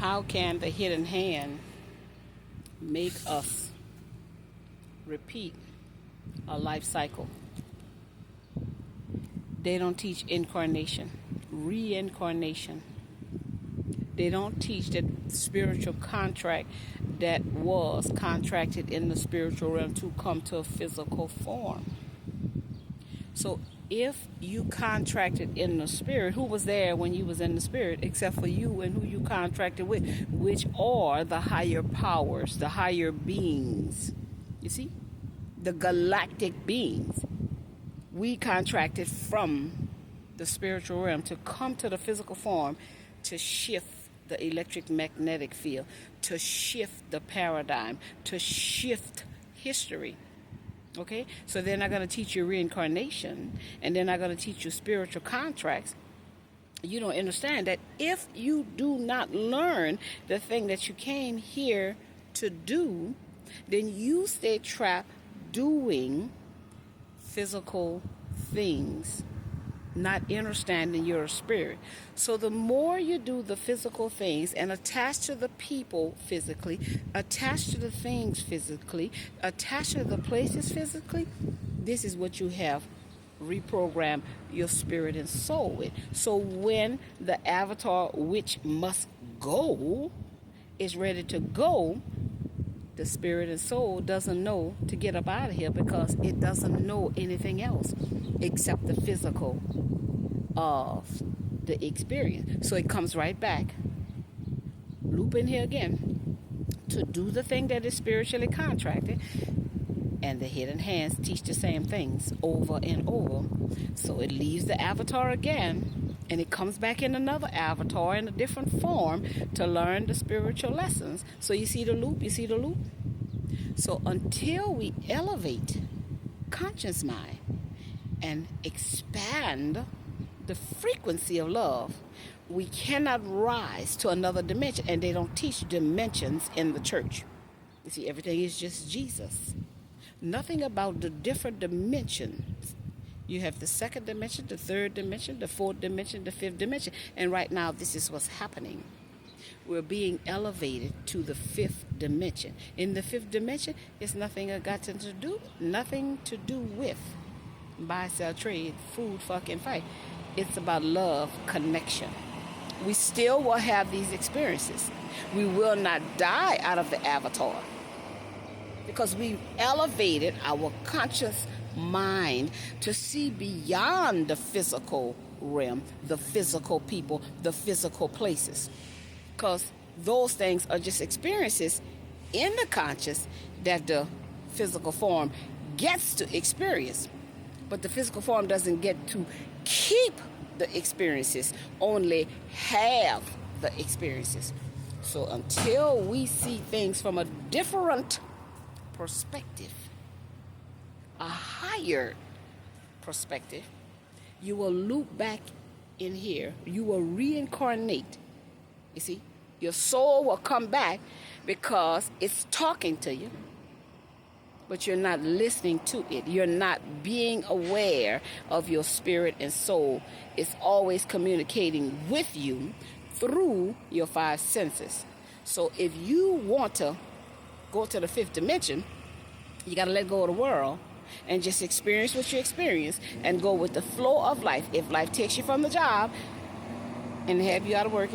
How can the hidden hand make us repeat a life cycle? They don't teach incarnation, reincarnation. They don't teach that spiritual contract that was contracted in the spiritual realm to come to a physical form. So if you contracted in the spirit, who was there when you was in the spirit except for you and who you contracted with, which are the higher powers, the higher beings. You see? The galactic beings. We contracted from the spiritual realm to come to the physical form to shift the electric magnetic field, to shift the paradigm, to shift history. Okay? So they're not going to teach you reincarnation, and they're not going to teach you spiritual contracts. You don't understand that if you do not learn the thing that you came here to do, then you stay trapped doing physical things, not understanding your spirit. So the more you do the physical things and attach to the people physically, attach to the things physically, attach to the places physically, this is what you have reprogrammed your spirit and soul with. So when the avatar, which must go, is ready to go, the spirit and soul doesn't know to get up out of here because it doesn't know anything else except the physical of the experience. So it comes right back, loop in here again, to do the thing that is spiritually contracted. And the hidden hands teach the same things over and over. So it leaves the avatar again, and it comes back in another avatar in a different form to learn the spiritual lessons. So you see the loop? You see the loop? So until we elevate conscious mind and expand the frequency of love, we cannot rise to another dimension. And they don't teach dimensions in the church. You see, everything is just Jesus. Nothing about the different dimensions. You have the second dimension, the third dimension, the fourth dimension, the fifth dimension. And right now, this is what's happening. We're being elevated to the fifth dimension. In the fifth dimension, it's nothing nothing to do with buy, sell, trade, food, fucking fight. It's about love, connection. We still will have these experiences. We will not die out of the avatar, because we elevated our conscious mind to see beyond the physical realm, the physical people, the physical places. Because those things are just experiences in the conscious that the physical form gets to experience. But the physical form doesn't get to keep the experiences, only have the experiences. So until we see things from a different perspective, a higher perspective, you will loop back in here. You will reincarnate. You see, your soul will come back because it's talking to you, but you're not listening to it. You're not being aware of your spirit and soul. It's always communicating with you through your five senses. So if you want to go to the fifth dimension, you got to let go of the world and just experience what you experience and go with the flow of life. If life takes you from the job and have you out of work,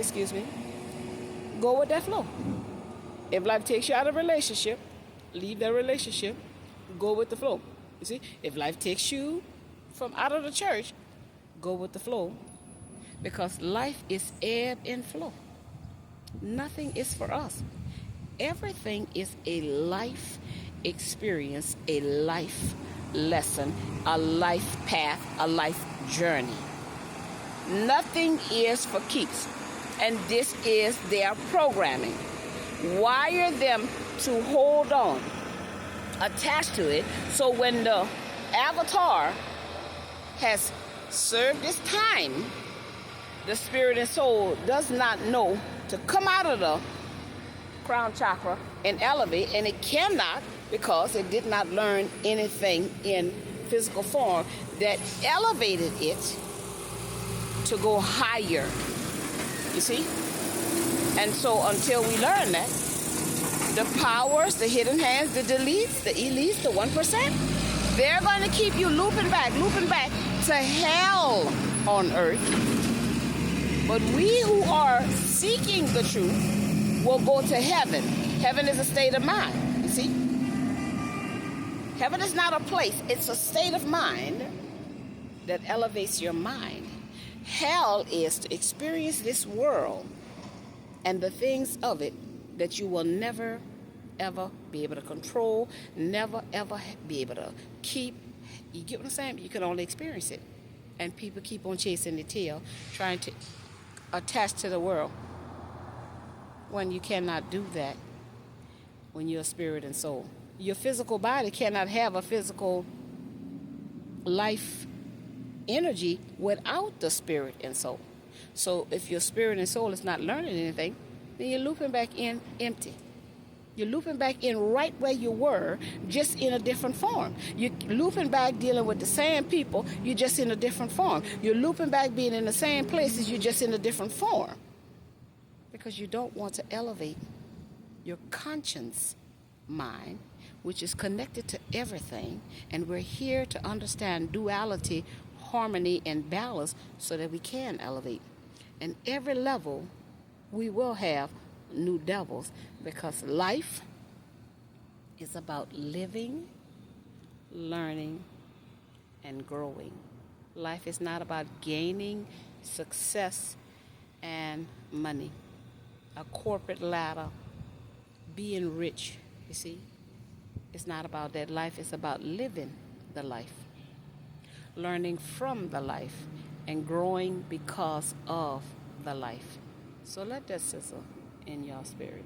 go with that flow. If life takes you out of a relationship, leave that relationship, go with the flow. You see, if life takes you from out of the church, go with the flow, because life is ebb and flow. Nothing is for us. Everything is a life experience, a life lesson, a life path, a life journey. Nothing is for keeps. And this is their programming. Wire them to hold on, attached to it, so when the avatar has served its time, the spirit and soul does not know to come out of the crown chakra and elevate, and it cannot, because it did not learn anything in physical form that elevated it to go higher. You see? And so until we learn that, the powers, the hidden hands, the deletes, the elites, the 1%, they're going to keep you looping back to hell on earth. But we who are seeking the truth will go to heaven. Heaven is a state of mind, you see? Heaven is not a place, it's a state of mind that elevates your mind. Hell is to experience this world and the things of it that you will never, ever be able to control, never, ever be able to keep. You get what I'm saying? You can only experience it. And people keep on chasing the tail, trying to attach to the world, when you cannot do that when you're spirit and soul. Your physical body cannot have a physical life energy without the spirit and soul. So if your spirit and soul is not learning anything, then you're looping back in empty. You're looping back in right where you were, just in a different form. You're looping back dealing with the same people, you're just in a different form. You're looping back being in the same places, you're just in a different form. Because you don't want to elevate your conscience mind, which is connected to everything. And we're here to understand duality, harmony, and balance so that we can elevate. And every level, we will have new devils, because life is about living, learning, and growing. Life is not about gaining success and money, a corporate ladder, being rich. You see, it's not about that. Life is about living the life, learning from the life, and growing because of the life. So let that sizzle in your spirit.